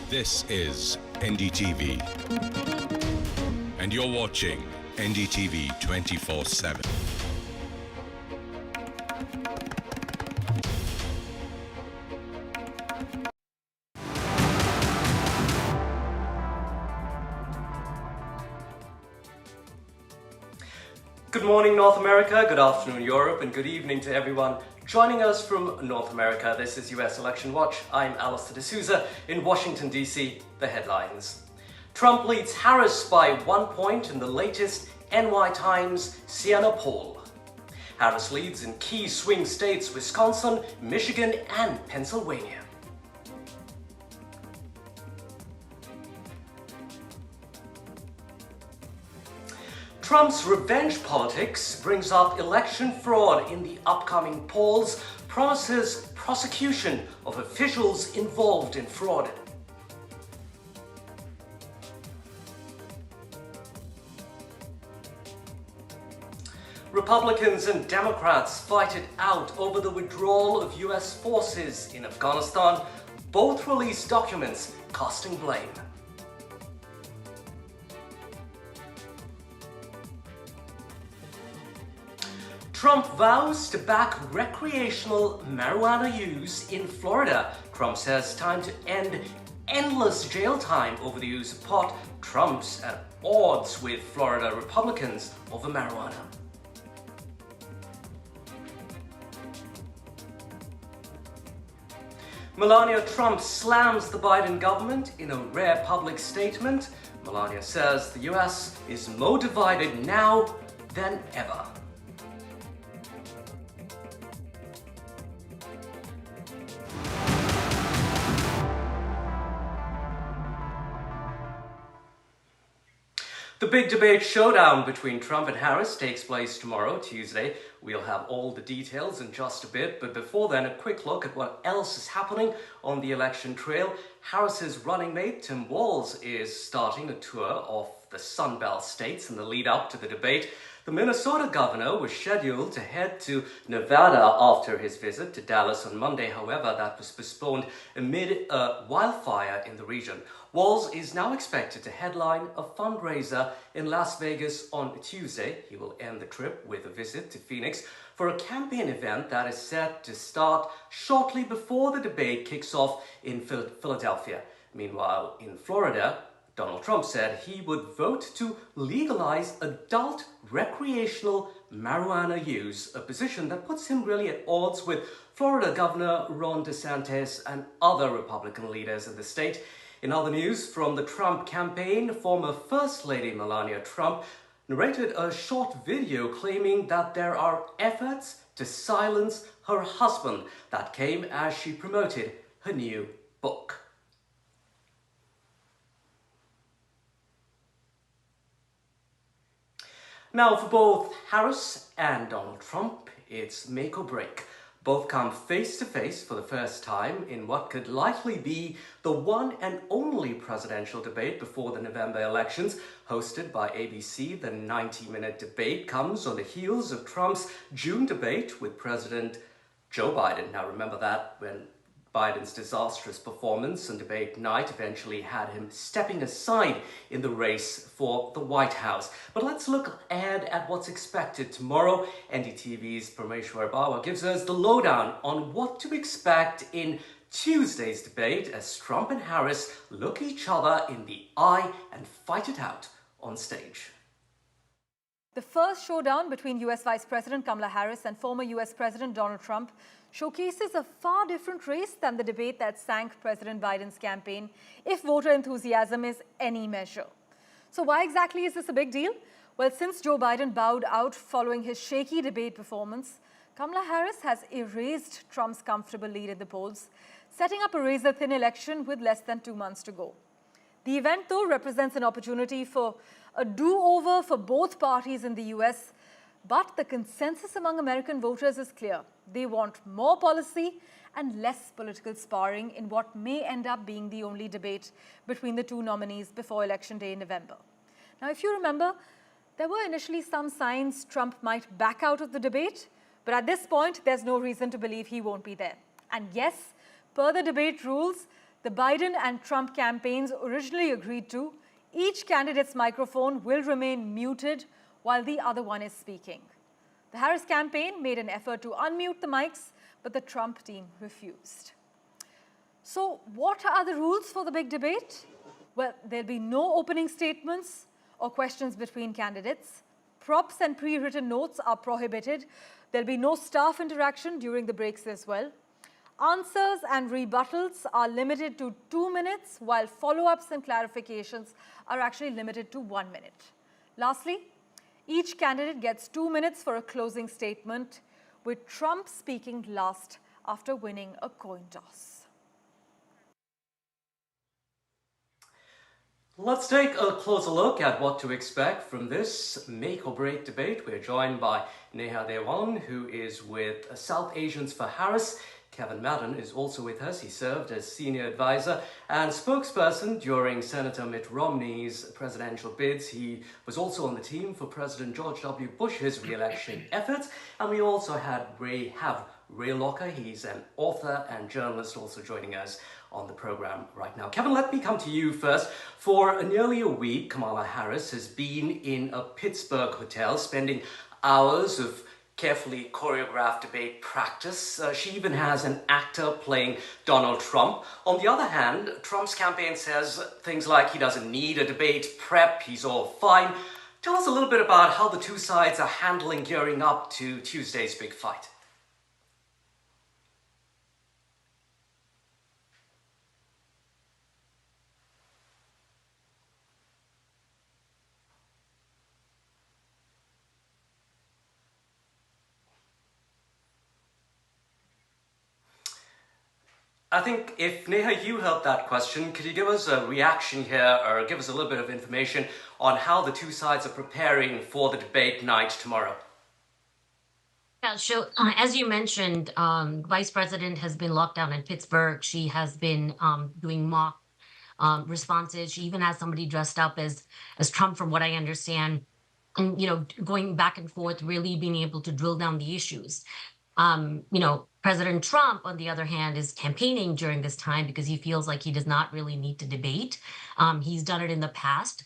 This is NDTV, and you're watching NDTV 24/7. Good morning, North America, good afternoon, Europe, and good evening to everyone joining us from North America. This is US Election Watch. I'm Alistair D'Souza in Washington, D.C. The headlines. Trump leads Harris by 1 point in the latest NY Times Siena poll. Harris leads in key swing states Wisconsin, Michigan, and Pennsylvania. Trump's revenge politics brings up election fraud in the upcoming polls, promises prosecution of officials involved in fraud. Republicans and Democrats fight it out over the withdrawal of US forces in Afghanistan. Both released documents casting blame. Trump vows to back recreational marijuana use in Florida. Trump says time to end endless jail time over the use of pot. Trump's at odds with Florida Republicans over marijuana. Melania Trump slams the Biden government in a rare public statement. Melania says the US is more divided now than ever. The big debate showdown between Trump and Harris takes place tomorrow, Tuesday. We'll have all the details in just a bit, but before then, a quick look at what else is happening on the election trail. Harris's running mate, Tim Walz, is starting a tour of the Sun Belt states in the lead up to the debate. The Minnesota governor was scheduled to head to Nevada after his visit to Dallas on Monday. However, that was postponed amid a wildfire in the region. Walz is now expected to headline a fundraiser in Las Vegas on Tuesday. He will end the trip with a visit to Phoenix for a campaign event that is set to start shortly before the debate kicks off in Philadelphia. Meanwhile, in Florida, Donald Trump said he would vote to legalize adult recreational marijuana use, a position that puts him really at odds with Florida Governor Ron DeSantis and other Republican leaders in the state. In other news from the Trump campaign, former First Lady Melania Trump narrated a short video claiming that there are efforts to silence her husband that came as she promoted her new book. Now, for both Harris and Donald Trump, it's make or break. Both come face to face for the first time in what could likely be the one and only presidential debate before the November elections. Hosted by ABC, the 90-minute debate comes on the heels of Trump's June debate with President Joe Biden. Now, remember that when Biden's disastrous performance on debate night eventually had him stepping aside in the race for the White House. But let's look ahead at what's expected tomorrow. NDTV's Parameshwar Bawa gives us the lowdown on what to expect in Tuesday's debate as Trump and Harris look each other in the eye and fight it out on stage. The first showdown between US Vice President Kamala Harris and former US President Donald Trump showcases a far different race than the debate that sank President Biden's campaign, if voter enthusiasm is any measure. So why exactly is this a big deal? Well, since Joe Biden bowed out following his shaky debate performance, Kamala Harris has erased Trump's comfortable lead in the polls, setting up a razor-thin election with less than 2 months to go. The event, though, represents an opportunity for a do-over for both parties in the US, but the consensus among American voters is clear. They want more policy and less political sparring in what may end up being the only debate between the two nominees before Election Day in November. Now, if you remember, there were initially some signs Trump might back out of the debate, but at this point, there's no reason to believe he won't be there. And yes, per the debate rules, the Biden and Trump campaigns originally agreed to, each candidate's microphone will remain muted while the other one is speaking. The Harris campaign made an effort to unmute the mics, but the Trump team refused. So what are the rules for the big debate? Well, there'll be no opening statements or questions between candidates. Props and pre-written notes are prohibited. There'll be no staff interaction during the breaks as well. Answers and rebuttals are limited to 2 minutes, while follow-ups and clarifications are actually limited to 1 minute. Lastly, each candidate gets 2 minutes for a closing statement, with Trump speaking last after winning a coin toss. Let's take a closer look at what to expect from this make or break debate. We're joined by Neha Dewan, who is with South Asians for Harris. Kevin Madden is also with us. He served as senior advisor and spokesperson during Senator Mitt Romney's presidential bids. He was also on the team for President George W. Bush's re-election efforts. And we also have Ray Locker. He's an author and journalist, also joining us on the program right now. Kevin, let me come to you first. For nearly a week, Kamala Harris has been in a Pittsburgh hotel, spending hours of carefully choreographed debate practice. She even has an actor playing Donald Trump. On the other hand, Trump's campaign says things like he doesn't need a debate prep, he's all fine. Tell us a little bit about how the two sides are handling gearing up to Tuesday's big fight. I think if Neha, you heard that question, could you give us a reaction here or give us a little bit of information on how the two sides are preparing for the debate night tomorrow? Yeah, so as you mentioned, Vice President has been locked down in Pittsburgh. She has been doing mock responses. She even has somebody dressed up as Trump, from what I understand, and going back and forth, really being able to drill down the issues. President Trump, on the other hand, is campaigning during this time because he feels like he does not really need to debate. He's done it in the past.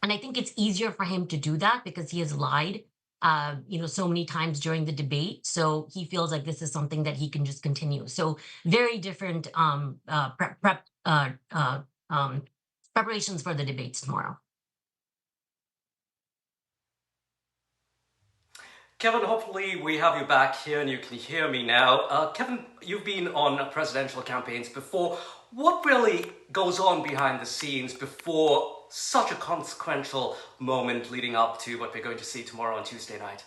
And I think it's easier for him to do that because he has lied, so many times during the debate. So he feels like this is something that he can just continue. So very different preparations for the debates tomorrow. Kevin, hopefully we have you back here and you can hear me now. Kevin, you've been on presidential campaigns before. What really goes on behind the scenes before such a consequential moment leading up to what we're going to see tomorrow on Tuesday night?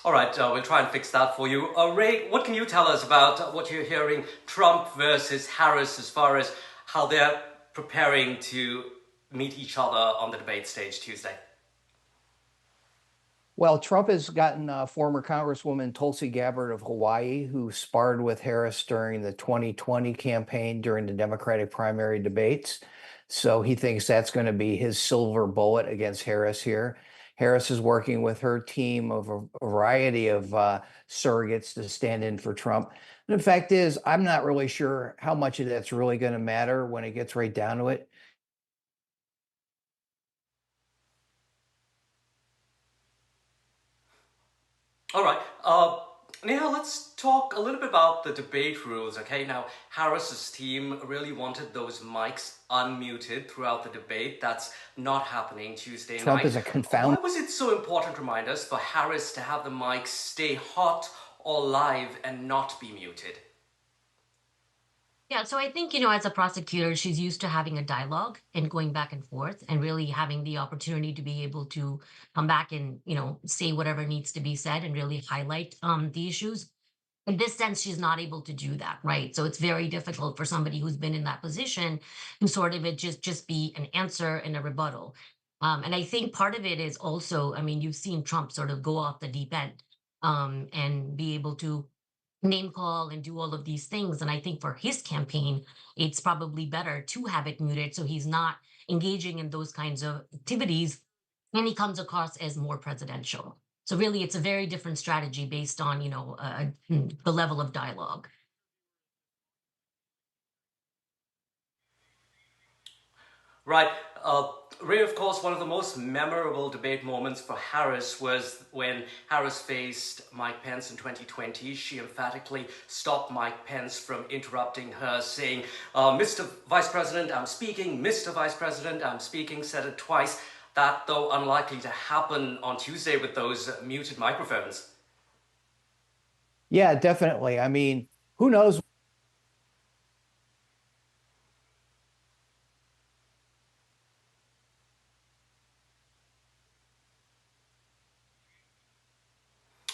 All right, we'll try and fix that for you. Ray, what can you tell us about what you're hearing Trump versus Harris as far as how they're preparing to meet each other on the debate stage Tuesday? Well, Trump has gotten former Congresswoman Tulsi Gabbard of Hawaii, who sparred with Harris during the 2020 campaign during the Democratic primary debates. So he thinks that's going to be his silver bullet against Harris here. Harris is working with her team of a variety of surrogates to stand in for Trump. And the fact is, I'm not really sure how much of that's really going to matter when it gets right down to it. All right. Neha, let's talk a little bit about the debate rules, okay? Now, Harris's team really wanted those mics unmuted throughout the debate. That's not happening Tuesday night. Trump is a confound. Why was it so important, remind us, for Harris to have the mics stay hot or live and not be muted? Yeah, so I think, as a prosecutor, she's used to having a dialogue and going back and forth and really having the opportunity to be able to come back and, say whatever needs to be said and really highlight the issues. In this sense, she's not able to do that, right? So it's very difficult for somebody who's been in that position to sort of it just be an answer and a rebuttal. And I think part of it is also, you've seen Trump sort of go off the deep end and be able to name call and do all of these things. And I think for his campaign, it's probably better to have it muted so he's not engaging in those kinds of activities, and he comes across as more presidential. So really, it's a very different strategy based on, the level of dialogue. Right. Ray, of course, one of the most memorable debate moments for Harris was when Harris faced Mike Pence in 2020. She emphatically stopped Mike Pence from interrupting her, saying, Mr. Vice President, I'm speaking. Mr. Vice President, I'm speaking. Said it twice. That, though unlikely to happen on Tuesday with those muted microphones. Yeah, definitely. I mean, who knows?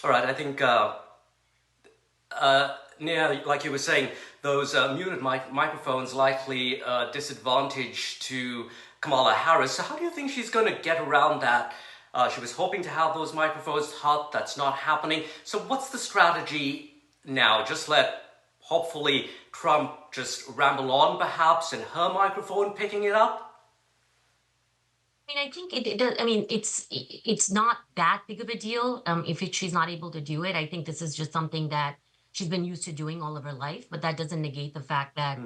All right, I think yeah, like you were saying, those muted microphones likely disadvantage to Kamala Harris. So how do you think she's going to get around that? She was hoping to have those microphones hot. That's not happening. So what's the strategy now? Just let, hopefully, Trump just ramble on, perhaps, and her microphone picking it up? I mean, I think it does. I mean, it's not that big of a deal. If she's not able to do it, I think this is just something that she's been used to doing all of her life. But that doesn't negate the fact that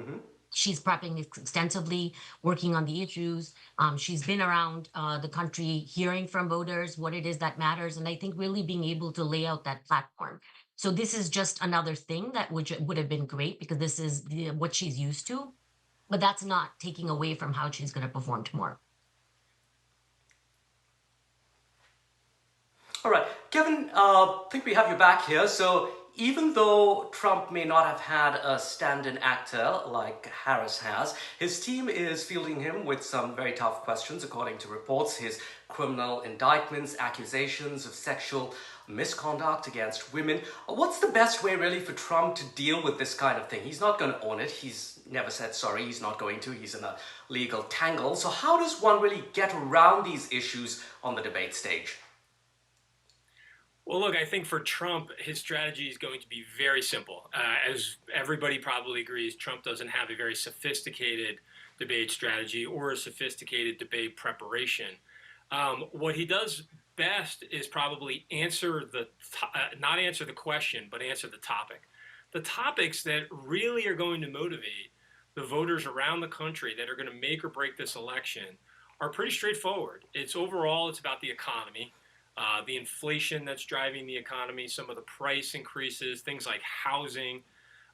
she's prepping extensively, working on the issues. She's been around the country, hearing from voters what it is that matters, and I think really being able to lay out that platform. So this is just another thing that would have been great because this is what she's used to. But that's not taking away from how she's going to perform tomorrow. All right, Kevin, I think we have you back here. So even though Trump may not have had a stand-in actor like Harris has, his team is fielding him with some very tough questions, according to reports. His criminal indictments, accusations of sexual misconduct against women. What's the best way, really, for Trump to deal with this kind of thing? He's not going to own it. He's never said sorry. He's not going to. He's in a legal tangle. So how does one really get around these issues on the debate stage? Well, look, I think for Trump, his strategy is going to be very simple. As everybody probably agrees, Trump doesn't have a very sophisticated debate strategy or a sophisticated debate preparation. What he does best is probably not answer the question, but answer the topic. The topics that really are going to motivate the voters around the country that are going to make or break this election are pretty straightforward. It's about the economy. The inflation that's driving the economy, some of the price increases, things like housing,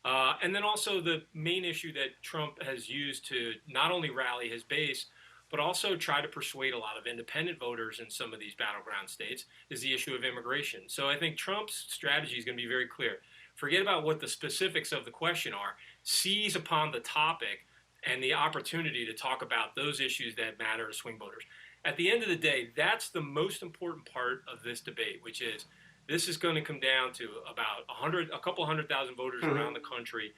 and then also the main issue that Trump has used to not only rally his base, but also try to persuade a lot of independent voters in some of these battleground states is the issue of immigration. So I think Trump's strategy is going to be very clear. Forget about what the specifics of the question are. Seize upon the topic and the opportunity to talk about those issues that matter to swing voters. At the end of the day, that's the most important part of this debate, which is this is going to come down to about a couple 100,000 voters around the country.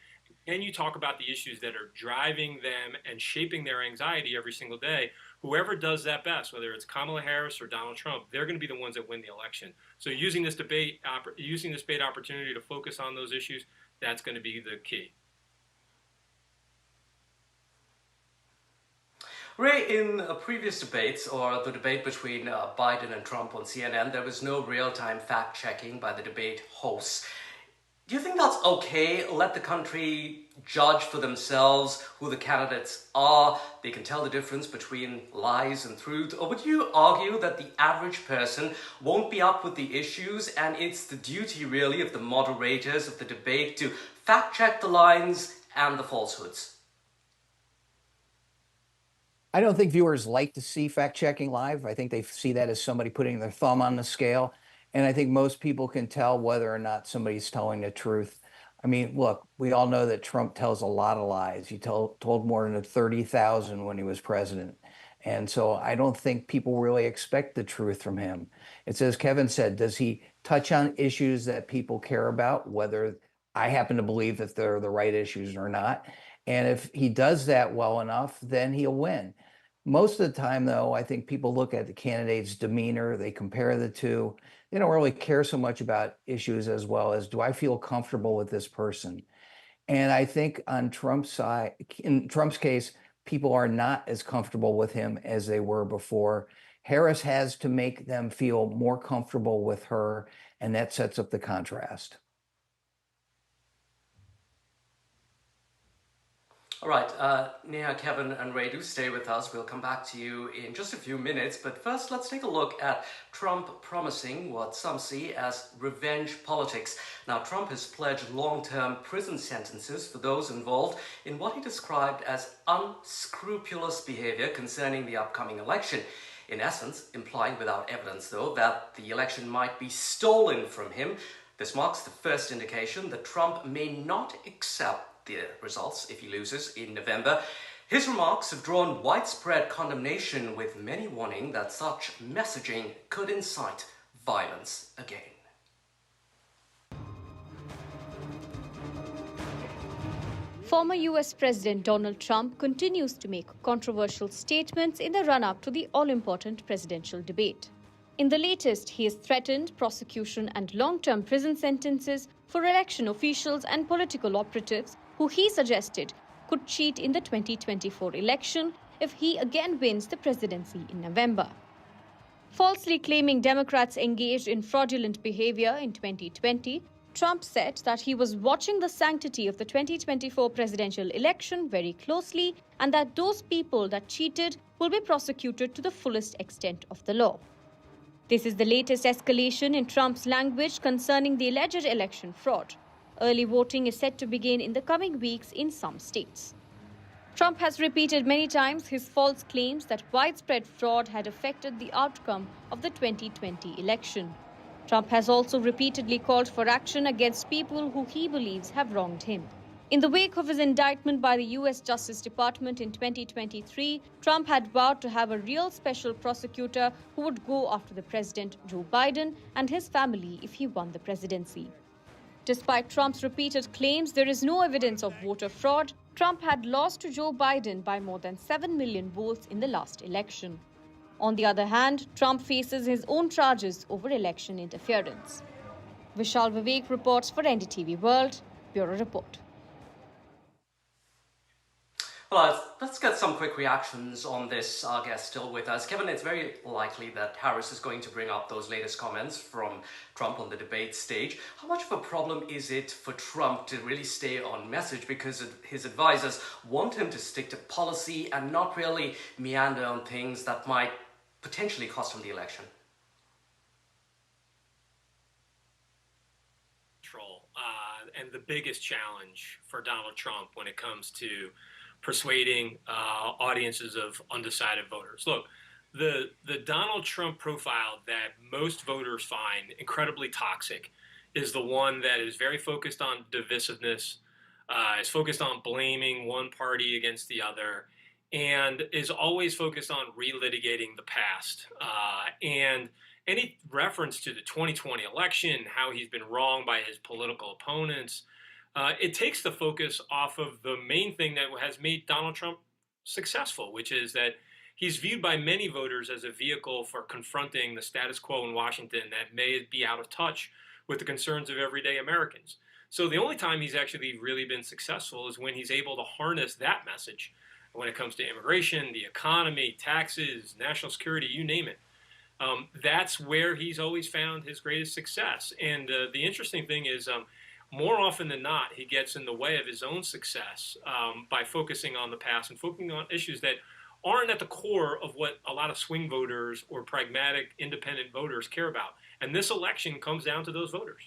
And you talk about the issues that are driving them and shaping their anxiety every single day. Whoever does that best, whether it's Kamala Harris or Donald Trump, they're going to be the ones that win the election. So using this debate opportunity to focus on those issues, that's going to be the key. Ray, in previous debates, or the debate between Biden and Trump on CNN, there was no real-time fact-checking by the debate hosts. Do you think that's okay? Let the country judge for themselves who the candidates are. They can tell the difference between lies and truth. Or would you argue that the average person won't be up with the issues and it's the duty, really, of the moderators of the debate to fact-check the lines and the falsehoods? I don't think viewers like to see fact checking live. I think they see that as somebody putting their thumb on the scale. And I think most people can tell whether or not somebody's telling the truth. I mean, look, we all know that Trump tells a lot of lies. He told more than 30,000 when he was president. And so I don't think people really expect the truth from him. It's as Kevin said, does he touch on issues that people care about, whether I happen to believe that they're the right issues or not? And if he does that well enough, then he'll win. Most of the time, though, I think people look at the candidate's demeanor, they compare the two. They don't really care so much about issues as well as, do I feel comfortable with this person? And I think on Trump's side, in Trump's case, people are not as comfortable with him as they were before. Harris has to make them feel more comfortable with her, and that sets up the contrast. All right, Neha, Kevin, and Ray, do stay with us. We'll come back to you in just a few minutes. But first, let's take a look at Trump promising what some see as revenge politics. Now, Trump has pledged long-term prison sentences for those involved in what he described as unscrupulous behavior concerning the upcoming election. In essence, implying without evidence, though, that the election might be stolen from him. This marks the first indication that Trump may not accept the results if he loses in November. His remarks have drawn widespread condemnation, with many warning that such messaging could incite violence again. Former US President Donald Trump continues to make controversial statements in the run-up to the all-important presidential debate. In the latest, he has threatened prosecution and long-term prison sentences for election officials and political operatives who he suggested could cheat in the 2024 election if he again wins the presidency in November. Falsely claiming Democrats engaged in fraudulent behavior in 2020, Trump said that he was watching the sanctity of the 2024 presidential election very closely and that those people that cheated will be prosecuted to the fullest extent of the law. This is the latest escalation in Trump's language concerning the alleged election fraud. Early voting is set to begin in the coming weeks in some states. Trump has repeated many times his false claims that widespread fraud had affected the outcome of the 2020 election. Trump has also repeatedly called for action against people who he believes have wronged him. In the wake of his indictment by the U.S. Justice Department in 2023, Trump had vowed to have a real special prosecutor who would go after the president, Joe Biden, and his family if he won the presidency. Despite Trump's repeated claims there is no evidence of voter fraud, Trump had lost to Joe Biden by more than 7 million votes in the last election. On the other hand, Trump faces his own charges over election interference. Vishal Vivek reports for NDTV World, Bureau Report. Well, let's get some quick reactions on this. Our guest still with us. Kevin, it's very likely that Harris is going to bring up those latest comments from Trump on the debate stage. How much of a problem is it for Trump to really stay on message, because his advisors want him to stick to policy and not really meander on things that might potentially cost him the election? And the biggest challenge for Donald Trump when it comes to persuading audiences of undecided voters. Look, the Donald Trump profile that most voters find incredibly toxic is the one that is very focused on divisiveness, is focused on blaming one party against the other, and is always focused on relitigating the past. And any reference to the 2020 election, how he's been wronged by his political opponents, it takes the focus off of the main thing that has made Donald Trump successful, which is that he's viewed by many voters as a vehicle for confronting the status quo in Washington that may be out of touch with the concerns of everyday Americans. So the only time he's actually really been successful is when he's able to harness that message when it comes to immigration, the economy, taxes, national security, you name it. That's where he's always found his greatest success. And the interesting thing is, more often than not, he gets in the way of his own success by focusing on the past and focusing on issues that aren't at the core of what a lot of swing voters or pragmatic independent voters care about. And this election comes down to those voters.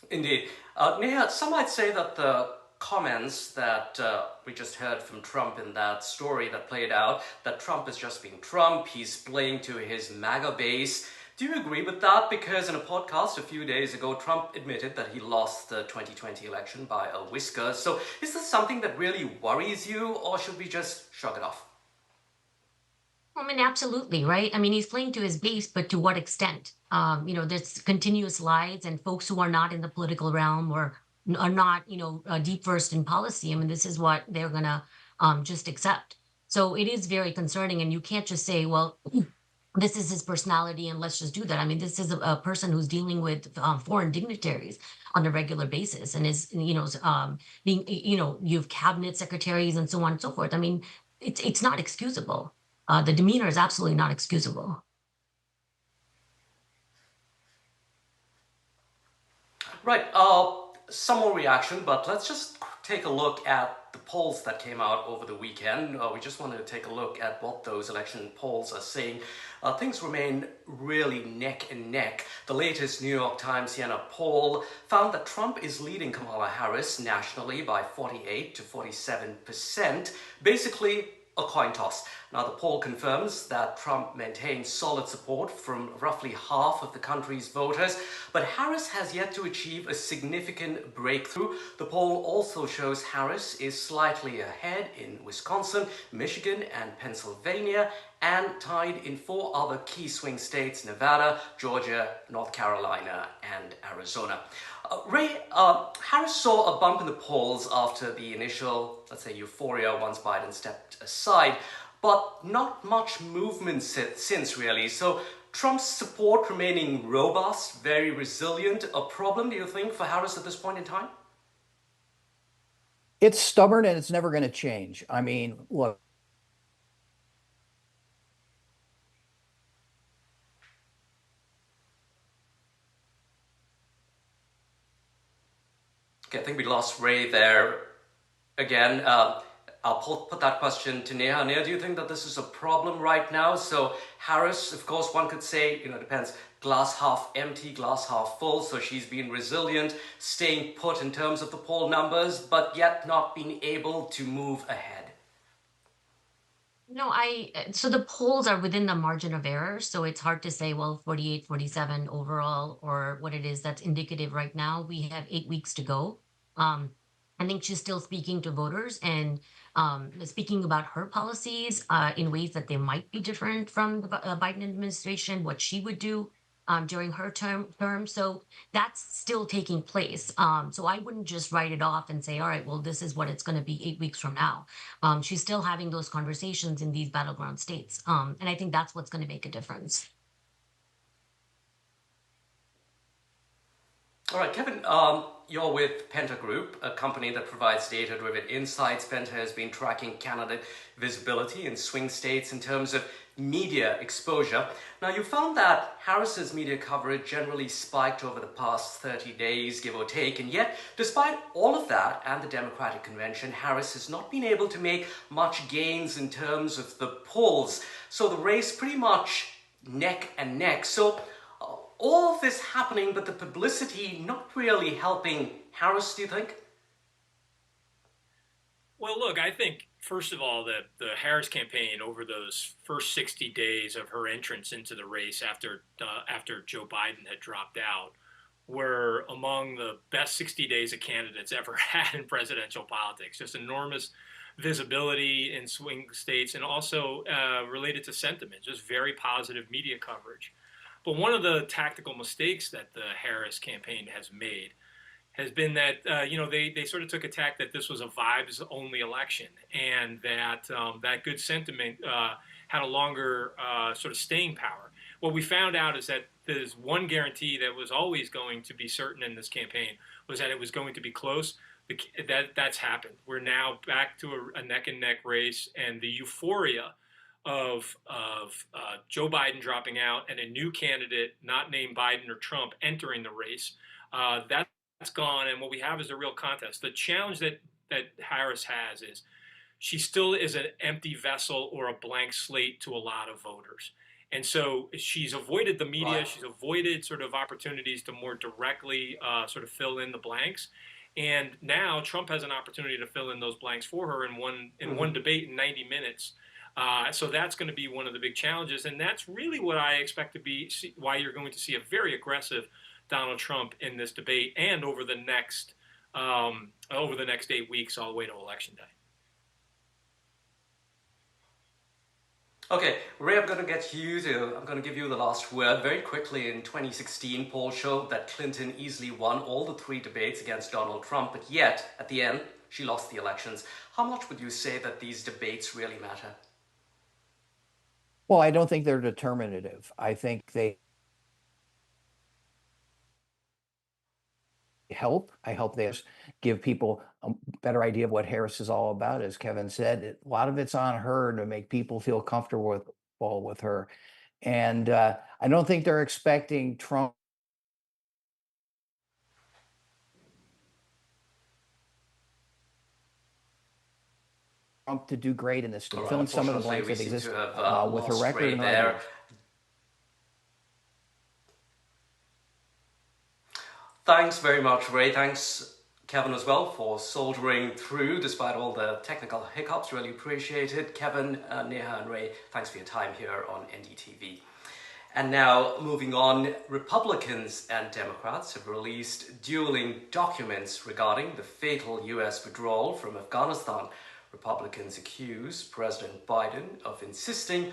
Indeed. Neha, some might say that the comments that we just heard from Trump in that story that played out, that Trump is just being Trump, he's playing to his Magga base. Do you agree with that? Because in a podcast a few days ago, Trump admitted that he lost the 2020 election by a whisker. So is this something that really worries you, or should we just shrug it off? I mean, absolutely, right? I mean, he's playing to his base, but to what extent? There's continuous lies, and folks who are not in the political realm or are not, deep versed in policy. I mean, this is what they're going to just accept. So it is very concerning, and you can't just say, well, this is his personality and let's just do that. I mean, this is a person who's dealing with foreign dignitaries. on a regular basis and is, being, you have cabinet secretaries and so on and so forth. I mean, it's not excusable. The demeanor is absolutely not excusable. Right. Some more reaction, but let's just take a look at the polls that came out over the weekend. We just wanted to take a look at what those election polls are saying. Things remain really neck and neck. The latest New York Times Siena poll found that Trump is leading Kamala Harris nationally by 48 to 47%. Basically, a coin toss. Now, the poll confirms that Trump maintains solid support from roughly half of the country's voters, but Harris has yet to achieve a significant breakthrough. The poll also shows Harris is slightly ahead in Wisconsin, Michigan, and Pennsylvania, and tied in 4 other key swing states: Nevada, Georgia, North Carolina, and Arizona. Ray, Harris saw a bump in the polls after the initial, let's say, euphoria once Biden stepped aside, but not much movement since, really. So Trump's support remaining robust, very resilient, a problem, do you think, for Harris at this point in time? It's stubborn and it's never going to change. I mean, look, Okay, I think we lost Ray there again. I'll put that question to Neha. Neha, do you think that this is a problem right now? So Harris, of course, one could say, it depends, glass half empty, glass half full. So she's been resilient, staying put in terms of the poll numbers, but yet not being able to move ahead. No, so the polls are within the margin of error. So it's hard to say, well, 48, 47 overall, or what it is that's indicative right now. We have 8 weeks to go. I think she's still speaking to voters and speaking about her policies in ways that they might be different from the Biden administration, what she would do during her term. So that's still taking place. So I wouldn't just write it off and say, all right, well, this is what it's going to be 8 weeks from now. She's still having those conversations in these battleground states. And I think that's what's going to make a difference. All right, Kevin, you're with Penta Group, a company that provides data-driven insights. Penta has been tracking candidate visibility in swing states in terms of media exposure. Now, you found that Harris's media coverage generally spiked over the past 30 days, give or take, and yet, despite all of that and the Democratic convention, Harris has not been able to make much gains in terms of the polls. So the race pretty much neck and neck. So all of this happening, but the publicity not really helping Harris, do you think? Well, look, I think, first of all, that the Harris campaign over those first 60 days of her entrance into the race after Joe Biden had dropped out were among the best 60 days a candidate's ever had in presidential politics. Just enormous visibility in swing states and also related to sentiment, just very positive media coverage. But one of the tactical mistakes that the Harris campaign has made has been that they sort of took a tack that this was a vibes-only election, and that that good sentiment had a longer sort of staying power. What we found out is that there's one guarantee that was always going to be certain in this campaign was that it was going to be close. That's happened. We're now back to a neck-and-neck race, and the euphoria of Joe Biden dropping out and a new candidate not named Biden or Trump entering the race, that's gone. And what we have is a real contest. The challenge that Harris has is she still is an empty vessel or a blank slate to a lot of voters. And so she's avoided the media. Right. She's avoided sort of opportunities to more directly sort of fill in the blanks. And now Trump has an opportunity to fill in those blanks for her in one debate in 90 minutes. So that's going to be one of the big challenges, and that's really what I expect to be why you're going to see a very aggressive Donald Trump in this debate and over the next 8 weeks all the way to Election Day. Okay, Ray, I'm going to give you the last word very quickly. In 2016, polls showed that Clinton easily won all the 3 debates against Donald Trump, but yet at the end she lost the elections. How much would you say that these debates really matter? Well, I don't think they're determinative. I think they help. I hope they give people a better idea of what Harris is all about. As Kevin said, a lot of it's on her to make people feel comfortable with her. And I don't think they're expecting Trump to do great in this state. All right, Fill in some of the unfortunately, blanks we that seem exist to have with her lost record Ray and her there. ideas. Thanks very much, Ray. Thanks, Kevin, as well, for soldiering through despite all the technical hiccups. Really appreciate it. Kevin, Neha, and Ray, thanks for your time here on NDTV. And now, moving on, Republicans and Democrats have released dueling documents regarding the fatal US withdrawal from Afghanistan. Republicans accuse President Biden of insisting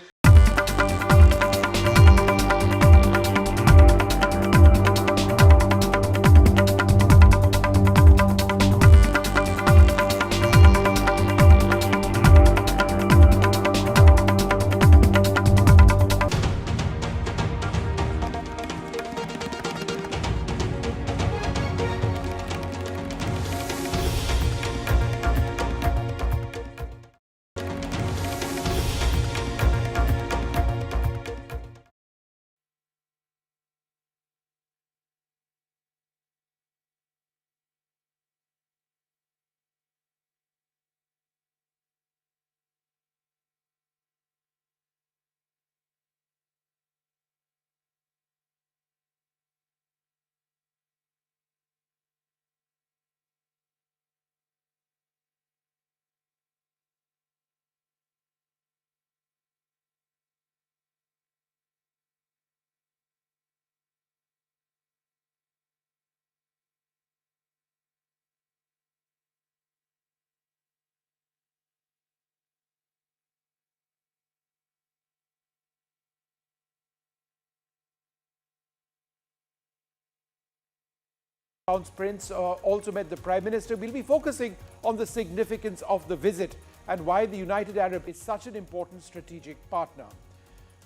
Prince also met the Prime Minister. We'll be focusing on the significance of the visit and why the United Arab is such an important strategic partner.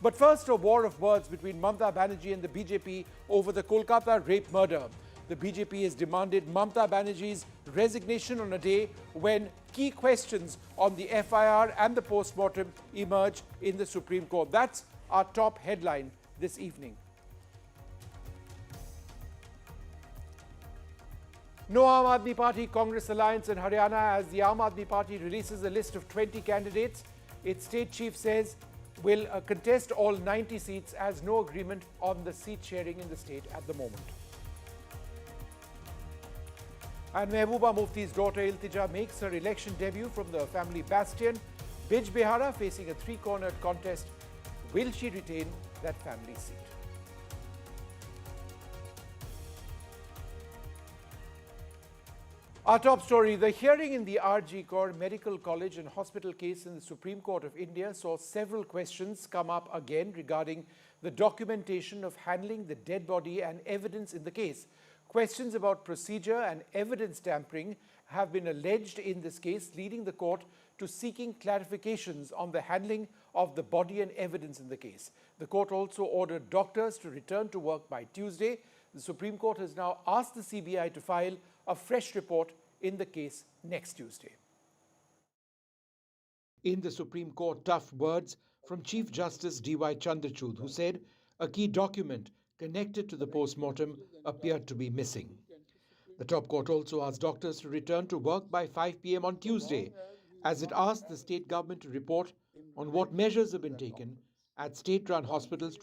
But first, a war of words between Mamata Banerjee and the BJP over the Kolkata rape murder. The BJP has demanded Mamata Banerjee's resignation on a day when key questions on the FIR and the post-mortem emerge in the Supreme Court. That's our top headline this evening. No Aam Aadmi Party Congress alliance in Haryana as the Aam Aadmi Party releases a list of 20 candidates. Its state chief says will contest all 90 seats as no agreement on the seat sharing in the state at the moment. And Mehbooba Mufti's daughter Iltija makes her election debut from the family bastion. Bij Behara facing a three-cornered contest. Will she retain that family seat? Our top story, the hearing in the R.G. Kaur Medical College and Hospital case in the Supreme Court of India saw several questions come up again regarding the documentation of handling the dead body and evidence in the case. Questions about procedure and evidence tampering have been alleged in this case, leading the court to seeking clarifications on the handling of the body and evidence in the case. The court also ordered doctors to return to work by Tuesday. The Supreme Court has now asked the CBI to file a fresh report in the case next Tuesday. In the Supreme Court, tough words from Chief Justice D.Y. Chandrachud, who said a key document connected to the post-mortem appeared to be missing. The top court also asked doctors to return to work by 5 p.m. on Tuesday, as it asked the state government to report on what measures have been taken at state-run hospitals